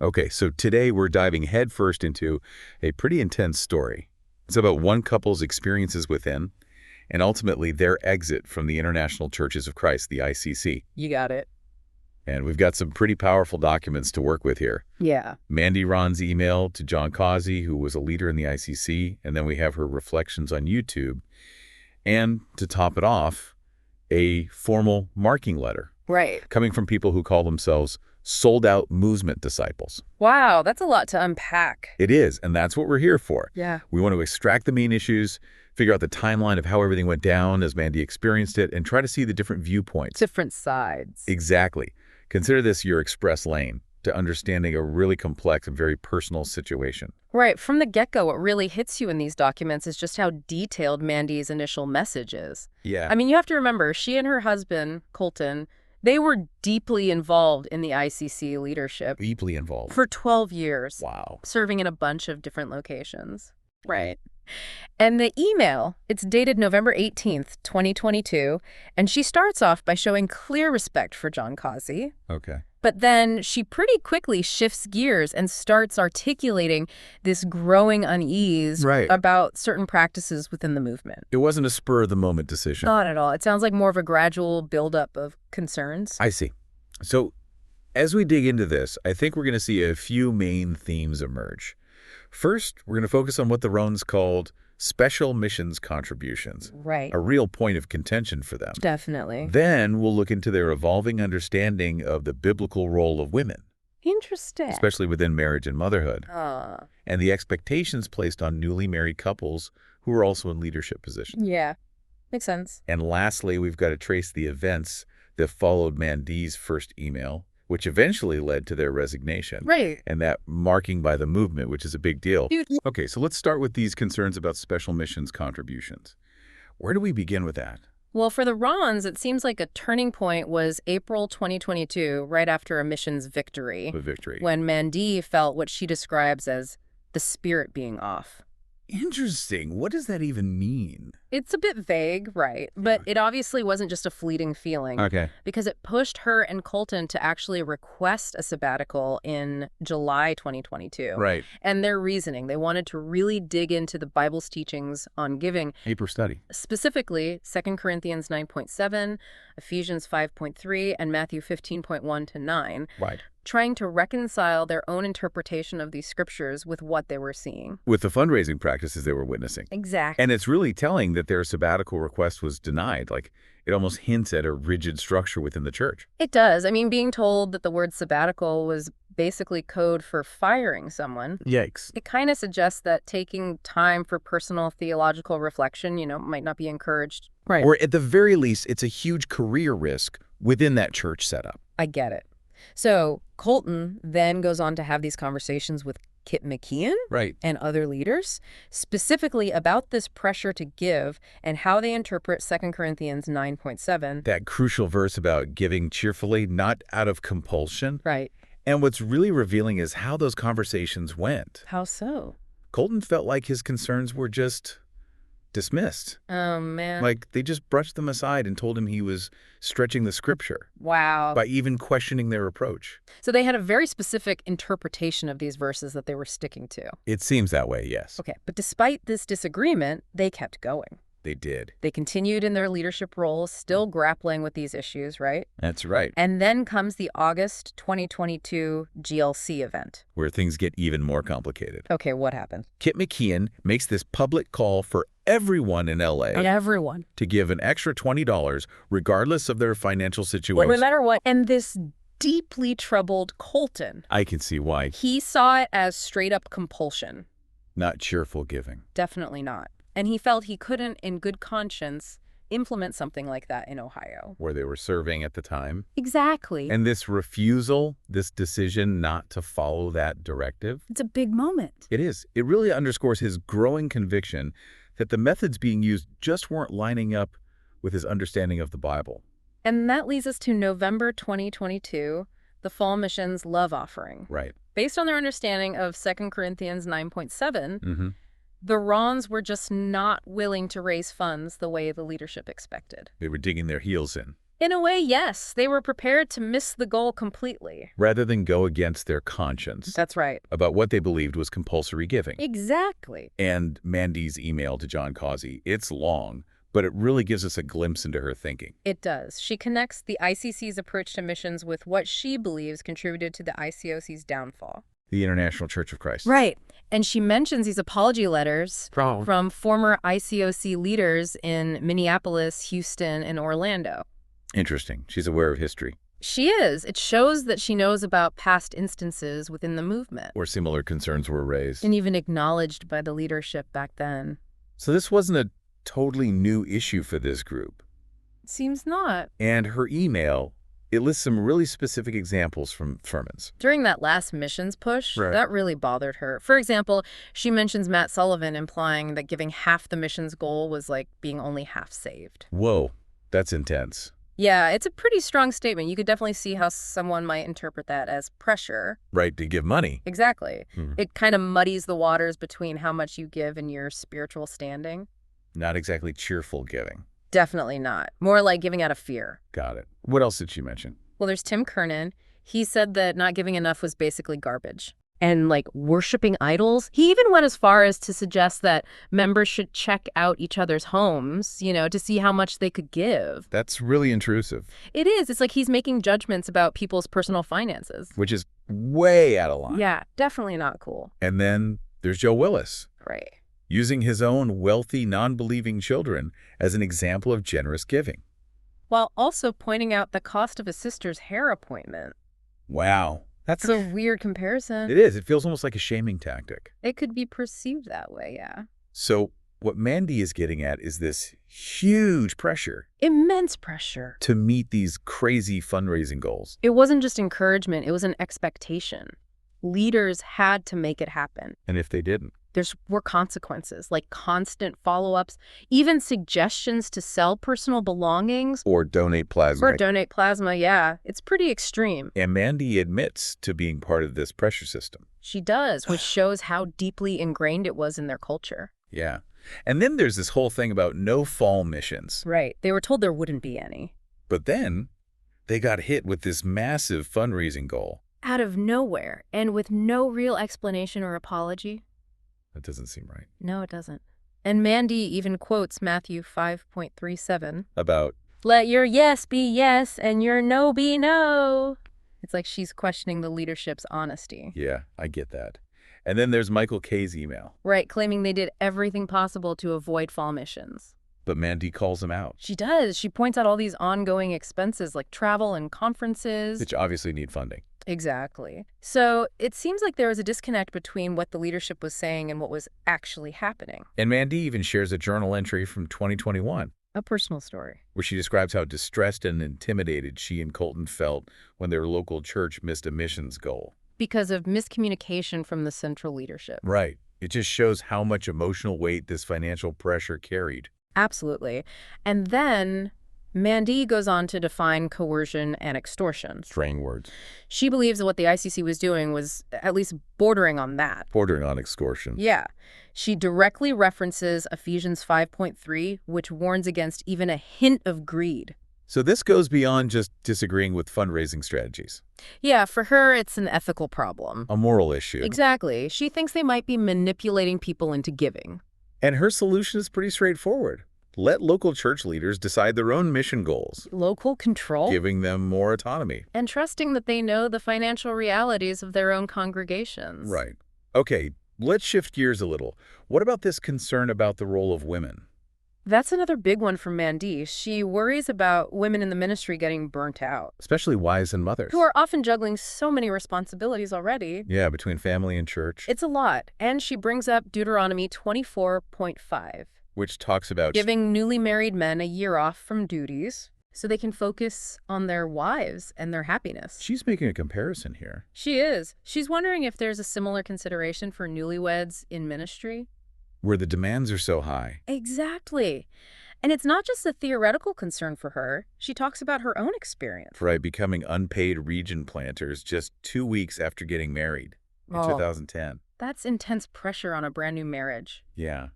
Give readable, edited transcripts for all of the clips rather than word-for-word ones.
Okay, so today we're diving headfirst into a pretty intense story. It's about one couple's experiences within and ultimately their exit from the International Churches of Christ, the ICC. You got it. And we've got some pretty powerful documents to work with here. Yeah. Mandy Ron's email to John Causey, who was a leader in the ICC, and then we have her reflections on YouTube. And to top it off, a formal marking letter Right. coming from people who call themselves sold-out movement disciples. Wow, that's a lot to unpack. It is, and that's what we're here for. Yeah. We want to extract the main issues, figure out the timeline of how everything went down as Mandy experienced it, and try to see the different viewpoints. Different sides. Exactly. Consider this your express lane to understanding a really complex and very personal situation. Right. From the get-go, what really hits you in these documents is just how detailed Mandy's initial message is. Yeah. I mean, you have to remember, she and her husband, Colton, they were deeply involved in the ICC leadership Deeply involved. for 12 years, Wow. serving in a bunch of different locations. Right. And the email, it's dated November 18th, 2022, and she starts off by showing clear respect for John Causey. Okay. But then she pretty quickly shifts gears and starts articulating this growing unease Right. about certain practices within the movement. It wasn't a spur-of-the-moment decision. Not at all. It sounds like more of a gradual buildup of concerns. I see. So as we dig into this, I think we're going to see a few main themes emerge. First, we're going to focus on what the Roans called special missions contributions, Right. a real point of contention for them. Definitely. Then we'll look into their evolving understanding of the biblical role of women, Interesting. especially within marriage and motherhood, Ah, and the expectations placed on newly married couples who are also in leadership positions. yeah. Makes sense. And lastly, we've got to trace the events that followed Mandy's first email, which eventually led to their resignation. Right. And that marking by the movement, which is a big deal. Dude. Okay, so let's start with these concerns about special missions contributions. Where do we begin with that? Well, for the Rons, it seems like a turning point was April 2022, right after a missions victory, A victory. when Mandy felt what she describes as the spirit being off. Interesting. What does that even mean? It's a bit vague, right? But it obviously wasn't just a fleeting feeling, Okay. because it pushed her and Colton to actually request a sabbatical in July 2022. Right. And their reasoning, they wanted to really dig into the Bible's teachings on giving, Paper study. specifically 2 Corinthians 9.7, Ephesians 5.3, and Matthew 15.1 to 9, Right. trying to reconcile their own interpretation of these scriptures with what they were seeing. With the fundraising practices they were witnessing. Exactly. And it's really telling that their sabbatical request was denied. Like, it almost hints at a rigid structure within the church. It does. I mean, being told that the word sabbatical was basically code for firing someone, Yikes. it kind of suggests that taking time for personal theological reflection, might not be encouraged. Right. Or at the very least, it's a huge career risk within that church setup. I get it. So Colton then goes on to have these conversations with Kip McKeon Right. and other leaders, specifically about this pressure to give and how they interpret 2 Corinthians 9.7. That crucial verse about giving cheerfully, not out of compulsion. Right. And what's really revealing is how those conversations went. How so? Colton felt like his concerns were just dismissed. Oh, man. Like they just brushed them aside and told him he was stretching the scripture Wow. by even questioning their approach. So they had a very specific interpretation of these verses that they were sticking to. It seems that way, yes. Okay, but despite this disagreement, they kept going. They did. They continued in their leadership roles, still grappling with these issues, right? That's right. And then comes the August 2022 GLC event. Where things get even more complicated. Okay, what happened? Kip McKeon makes this public call for everyone in LA Everyone. to give an extra $20 regardless of their financial situation. No matter what. And this deeply troubled Colton, I can see why. he saw it as straight up compulsion. Not cheerful giving. Definitely not. And he felt he couldn't, in good conscience, implement something like that in Ohio. Where they were serving at the time. Exactly. And this refusal, this decision not to follow that directive, It's a big moment. it is. It really underscores his growing conviction that the methods being used just weren't lining up with his understanding of the Bible. And that leads us to November 2022, the Fall Missions Love Offering. Right. Based on their understanding of 2 Corinthians 9.7, Mm-hmm. the Rons were just not willing to raise funds the way the leadership expected. They were digging their heels in. In a way, yes. They were prepared to miss the goal completely. rather than go against their conscience That's right. about what they believed was compulsory giving. Exactly. And Mandy's email to John Causey, it's long, but it really gives us a glimpse into her thinking. It does. She connects the ICC's approach to missions with what she believes contributed to the ICOC's downfall. The International Church of Christ. Right. And she mentions these apology letters from former ICOC leaders in Minneapolis, Houston, and Orlando. Interesting. She's aware of history. She is. It shows that she knows about past instances within the movement, Where similar concerns were raised. and even acknowledged by the leadership back then. So this wasn't a totally new issue for this group. Seems not. And her email, it lists some really specific examples from Furman's. During that last missions push, Right. that really bothered her. For example, she mentions Matt Sullivan, implying that giving half the mission's goal was like being only half saved. Whoa, that's intense. Yeah, it's a pretty strong statement. You could definitely see how someone might interpret that as pressure. Right, to give money. Exactly. Hmm. It kind of muddies the waters between how much you give and your spiritual standing. Not exactly cheerful giving. Definitely not. More like giving out of fear. Got it. What else did she mention? Well, there's Tim Kernan. He said that not giving enough was basically garbage. And like worshiping idols. He even went as far as to suggest that members should check out each other's homes, to see how much they could give. That's really intrusive, It is. It's like he's making judgments about people's personal finances. which is way out of line. Yeah, definitely not cool. And then there's Joe Willis, Right. using his own wealthy, non-believing children as an example of generous giving. While also pointing out the cost of a sister's hair appointment. Wow. It's a weird comparison. It is. It feels almost like a shaming tactic. It could be perceived that way, yeah. So what Mandy is getting at is this huge pressure Immense pressure. to meet these crazy fundraising goals. It wasn't just encouragement, it was an expectation. Leaders had to make it happen. And if they didn't? There were consequences, like constant follow-ups, even suggestions to sell personal belongings. Or donate plasma. Or donate plasma, yeah. It's pretty extreme. And Mandy admits to being part of this pressure system. She does, which shows how deeply ingrained it was in their culture. Yeah. And then there's this whole thing about no fall missions. Right. They were told there wouldn't be any. But then they got hit with this massive fundraising goal. Out of nowhere, and with no real explanation or apology. That doesn't seem right. No, it doesn't. And Mandy even quotes Matthew 5.37. About, Let your yes be yes and your no be no. It's like she's questioning the leadership's honesty. yeah, I get that. And then there's Michael Kay's email. Right, claiming they did everything possible to avoid fall missions. But Mandy calls him out, She does. She points out all these ongoing expenses like travel and conferences. which obviously need funding. Exactly. So it seems like there was a disconnect between what the leadership was saying and what was actually happening. And Mandy even shares a journal entry from 2021, A personal story. where she describes how distressed and intimidated she and Colton felt when their local church missed a missions goal. Because of miscommunication from the central leadership. Right. It just shows how much emotional weight this financial pressure carried. Absolutely. And then Mandy goes on to define coercion and extortion. Straying words. She believes that what the ICC was doing was at least bordering on that. Bordering on extortion. Yeah. She directly references Ephesians 5.3, which warns against even a hint of greed. So this goes beyond just disagreeing with fundraising strategies. Yeah, for her, it's an ethical problem. A moral issue. Exactly. She thinks they might be manipulating people into giving. And her solution is pretty straightforward. Let local church leaders decide their own mission goals, Local control? giving them more autonomy. And trusting that they know the financial realities of their own congregations. Right. Okay, let's shift gears a little. What about this concern about the role of women? That's another big one for Mandy. She worries about women in the ministry getting burnt out, Especially wives and mothers. who are often juggling so many responsibilities already. Yeah, between family and church. It's a lot. And she brings up Deuteronomy 24.5, Which talks about giving newly married men a year off from duties so they can focus on their wives and their happiness. She's making a comparison here. She is. She's wondering if there's a similar consideration for newlyweds in ministry. Where the demands are so high. Exactly. And it's not just a theoretical concern for her. She talks about her own experience. Right, becoming unpaid region planters just 2 weeks after getting married in Oh. 2010. That's intense pressure on a brand new marriage. Yeah.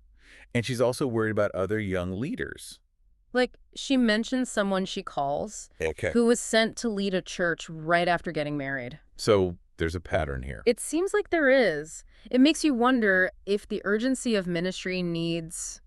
And she's also worried about other young leaders. Like, she mentions someone she calls Okay. who was sent to lead a church right after getting married. So there's a pattern here. It seems like there is. It makes you wonder if the urgency of ministry needs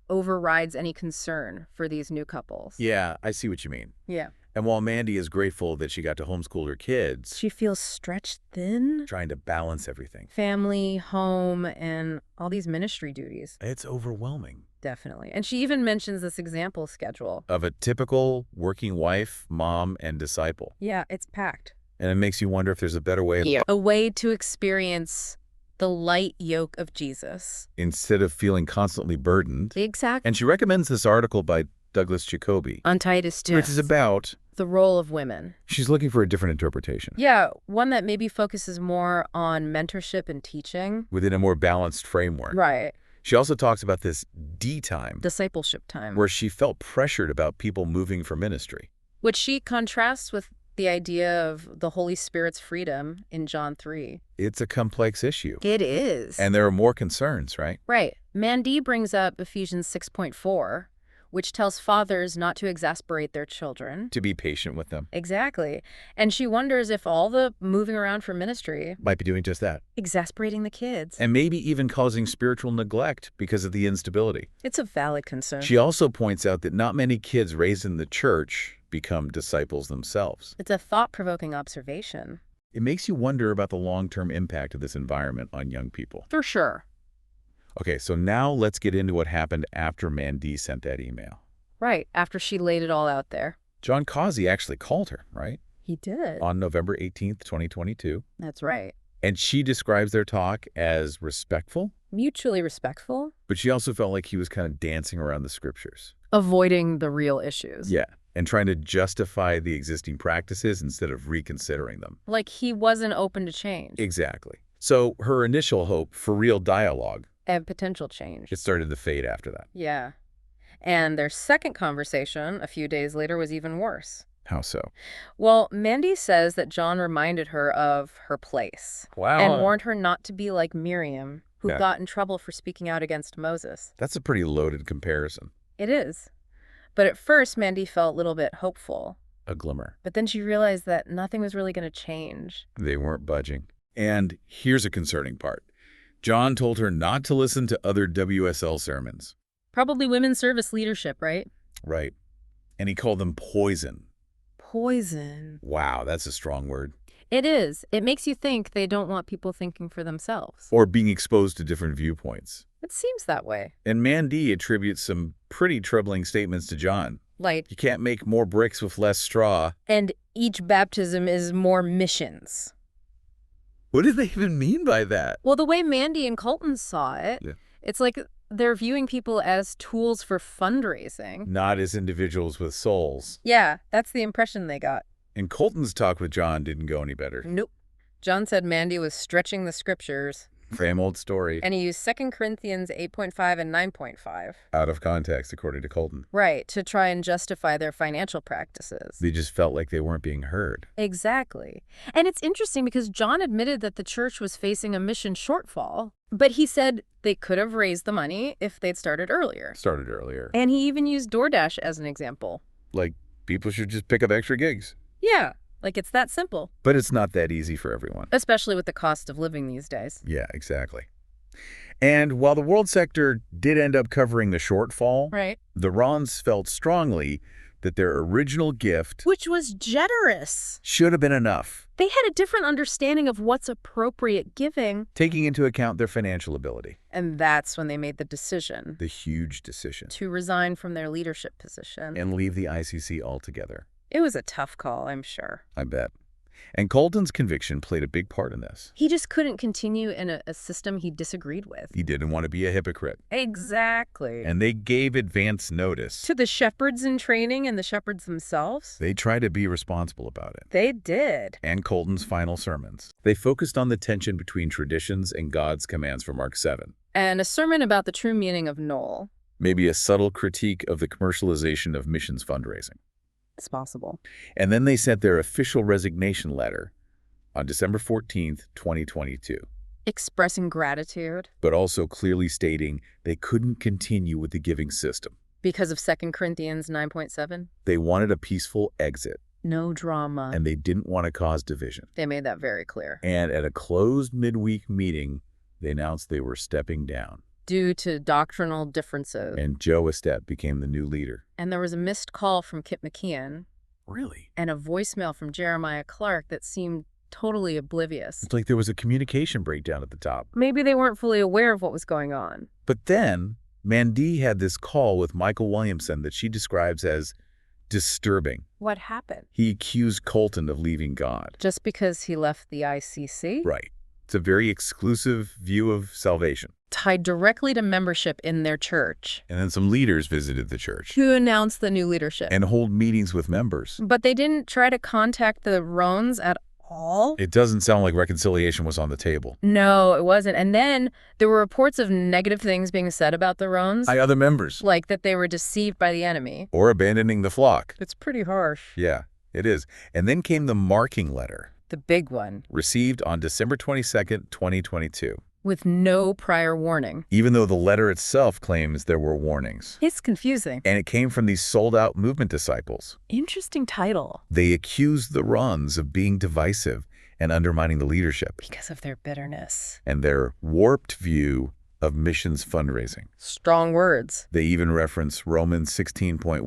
overrides any concern for these new couples. Yeah, I see what you mean. Yeah. And while Mandy is grateful that she got to homeschool her kids, She feels stretched thin. trying to balance everything, Family, home, and all these ministry duties. it's overwhelming. Definitely. And she even mentions this example schedule. Of a typical working wife, mom, and disciple. Yeah, it's packed. And it makes you wonder if there's a better way A way to experience the light yoke of Jesus. instead of feeling constantly burdened. Exactly. And she recommends this article by Douglas Jacoby, On Titus 2. which is about, the role of women. she's looking for a different interpretation. Yeah, one that maybe focuses more on mentorship and teaching. Within a more balanced framework. Right. She also talks about this D time, Discipleship time. where she felt pressured about people moving for ministry. Which she contrasts with the idea of the Holy Spirit's freedom in John 3. It's a complex issue. It is. And there are more concerns, right? Right. Mandy brings up Ephesians 6.4, which tells fathers not to exasperate their children. To be patient with them. Exactly. And she wonders if all the moving around for ministry, Might be doing just that. exasperating the kids. And maybe even causing spiritual neglect because of the instability. It's a valid concern. She also points out that not many kids raised in the church become disciples themselves. It's a thought-provoking observation. It makes you wonder about the long-term impact of this environment on young people. For sure. Okay, so now let's get into what happened after Mandy sent that email. Right, after she laid it all out there. John Causey actually called her, right? He did. On November 18th, 2022. That's right. And she describes their talk as respectful, Mutually respectful. but she also felt like he was kind of dancing around the scriptures. Avoiding the real issues. Yeah, and trying to justify the existing practices instead of reconsidering them. Like he wasn't open to change. Exactly. So her initial hope for real dialogue, And potential change. it started to fade after that. Yeah. And their second conversation, a few days later, was even worse. How so? Well, Mandy says that John reminded her of her place. Wow. And warned her not to be like Miriam, who Yeah. got in trouble for speaking out against Moses. That's a pretty loaded comparison. It is. But at first, Mandy felt a little bit hopeful. A glimmer. But then she realized that nothing was really going to change. They weren't budging. And here's a concerning part. John told her not to listen to other WSL sermons. Probably women's service leadership, right? Right. And he called them poison. Poison. Wow, that's a strong word. It is. It makes you think they don't want people thinking for themselves. Or being exposed to different viewpoints. It seems that way. And Mandy attributes some pretty troubling statements to John. Like, You can't make more bricks with less straw. and each baptism is more missions. What do they even mean by that? Well, the way Mandy and Colton saw it, Yeah. it's like they're viewing people as tools for fundraising. Not as individuals with souls. Yeah, that's the impression they got. And Colton's talk with John didn't go any better. Nope. John said Mandy was stretching the scriptures, Same old story. and he used 2 Corinthians 8.5 and 9.5. Out of context, according to Colton. Right, to try and justify their financial practices. They just felt like they weren't being heard. Exactly. And it's interesting because John admitted that the church was facing a mission shortfall, but he said they could have raised the money if they'd started earlier. Started earlier. And he even used DoorDash as an example. Like, people should just pick up extra gigs. Yeah, like it's that simple, But it's not that easy for everyone. especially with the cost of living these days. Yeah, exactly. And while the world sector did end up covering the shortfall, Right. the Rons felt strongly that their original gift Which was generous. should have been enough, They had a different understanding of what's appropriate giving, taking into account their financial ability. and that's when they made the decision The huge decision. to resign from their leadership position. And leave the ICC altogether. It was a tough call, I'm sure. I bet. And Colton's conviction played a big part in this. He just couldn't continue in a system he disagreed with. He didn't want to be a hypocrite. Exactly. And they gave advance notice. To the shepherds in training and the shepherds themselves? They tried to be responsible about it. They did. And Colton's final sermons. They focused on the tension between traditions and God's commands from Mark 7. And a sermon about the true meaning of Noel. Maybe a subtle critique of the commercialization of missions fundraising. It's possible. And then they sent their official resignation letter on December 14th, 2022. Expressing gratitude. But also clearly stating they couldn't continue with the giving system. Because of 2 Corinthians 9:7? They wanted a peaceful exit, No drama. and they didn't want to cause division. They made that very clear. And at a closed midweek meeting, they announced they were stepping down. Due to doctrinal differences. And Joe Estep became the new leader. And there was a missed call from Kip McKeon Really? and a voicemail from Jeremiah Clark that seemed totally oblivious. It's like there was a communication breakdown at the top. Maybe they weren't fully aware of what was going on. But then, Mandy had this call with Michael Williamson that she describes as disturbing. What happened? He accused Colton of leaving God. Just because he left the ICC? Right. It's a very exclusive view of salvation. Tied directly to membership in their church. And then some leaders visited the church Who announced the new leadership. and hold meetings with members. But they didn't try to contact the Roans at all? It doesn't sound like reconciliation was on the table. No, it wasn't. And then there were reports of negative things being said about the Roans. By other members. Like that they were deceived by the enemy. Or abandoning the flock. It's pretty harsh. Yeah, it is. And then came the marking letter, The big one. received on December 22nd, 2022. With no prior warning. Even though the letter itself claims there were warnings. It's confusing. And it came from these sold-out movement disciples. Interesting title. They accused the Runs of being divisive and undermining the leadership Because of their bitterness. and their warped view of missions fundraising. Strong words. They even reference Romans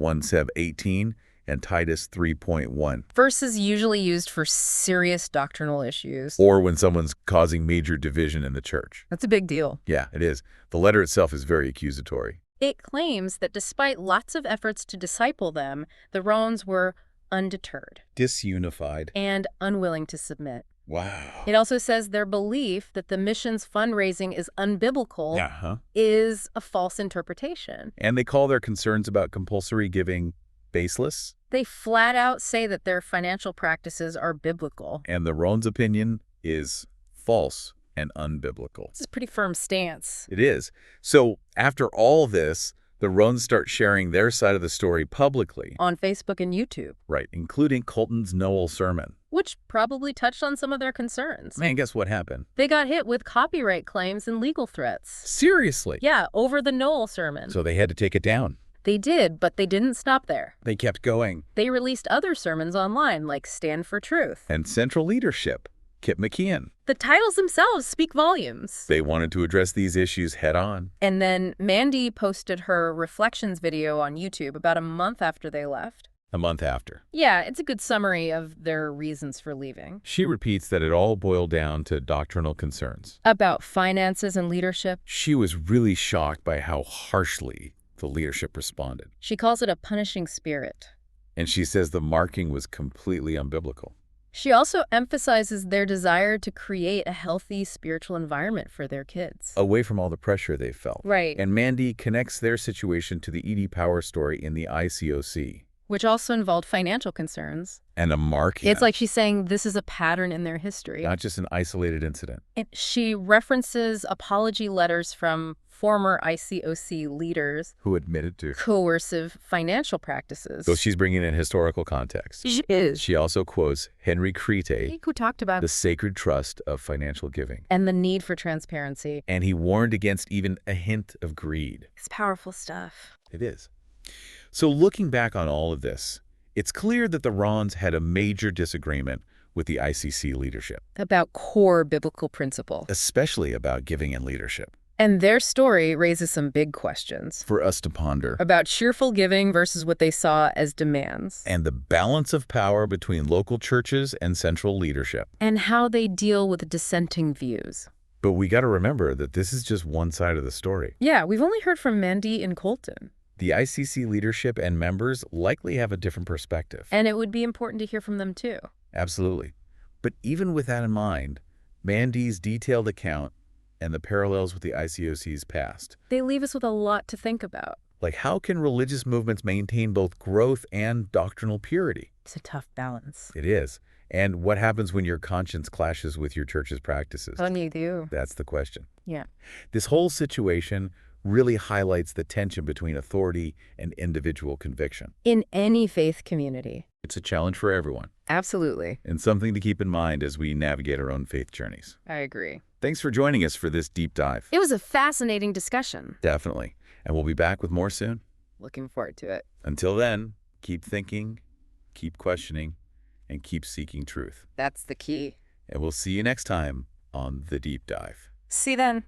16.17-18 and Titus 3.1. Verses usually used for serious doctrinal issues. Or when someone's causing major division in the church. That's a big deal. Yeah, it is. The letter itself is very accusatory. It claims that despite lots of efforts to disciple them, the Roans were undeterred Disunified. and unwilling to submit. Wow. It also says their belief that the mission's fundraising is unbiblical Yeah, is a false interpretation. And they call their concerns about compulsory giving baseless. They flat out say that their financial practices are biblical. And the Roan's opinion is false and unbiblical. This is a pretty firm stance. It is. So after all this, the Roans start sharing their side of the story publicly. On Facebook and YouTube, Right, including Colton's Noel sermon. which probably touched on some of their concerns. Man, guess what happened? They got hit with copyright claims and legal threats. Seriously? Yeah, over the Noel sermon. So they had to take it down. They did, but they didn't stop there. They kept going. They released other sermons online, like Stand for Truth. And central leadership, Kip McKeon. The titles themselves speak volumes. They wanted to address these issues head on. And then Mandy posted her reflections video on YouTube about a month after they left. A month after. Yeah, it's a good summary of their reasons for leaving. She repeats that it all boiled down to doctrinal concerns. About finances and leadership. She was really shocked by how harshly the leadership responded. She calls it a punishing spirit. And she says the marking was completely unbiblical. She also emphasizes their desire to create a healthy spiritual environment for their kids. Away from all the pressure they felt. Right. And Mandy connects their situation to the E.D. Power story in the ICOC. Which also involved financial concerns. And a marking. It's like she's saying this is a pattern in their history. Not just an isolated incident. And she references apology letters from former ICOC leaders, Who admitted to. coercive financial practices. So she's bringing in historical context. She is. She also quotes Henry Crete, Who talked about the sacred trust of financial giving. and the need for transparency. And he warned against even a hint of greed. It's powerful stuff. It is. So looking back on all of this, it's clear that the Rons had a major disagreement with the ICC leadership, About core biblical principle. especially about giving and leadership. And their story raises some big questions. For us to ponder. About cheerful giving versus what they saw as demands. And the balance of power between local churches and central leadership. And how they deal with dissenting views. But we got to remember that this is just one side of the story. Yeah, we've only heard from Mandy and Colton. The ICC leadership and members likely have a different perspective. And it would be important to hear from them too. Absolutely. But even with that in mind, Mandy's detailed account and the parallels with the ICOC's past. They leave us with a lot to think about. Like, how can religious movements maintain both growth and doctrinal purity? It's a tough balance. It is. And what happens when your conscience clashes with your church's practices? You do. That's the question. Yeah. This whole situation really highlights the tension between authority and individual conviction. In any faith community. It's a challenge for everyone, Absolutely. and something to keep in mind as we navigate our own faith journeys. I agree. Thanks for joining us for this deep dive. It was a fascinating discussion. Definitely. And we'll be back with more soon. Looking forward to it. Until then, keep thinking, keep questioning, and keep seeking truth. That's the key. And we'll see you next time on The Deep Dive. See you then.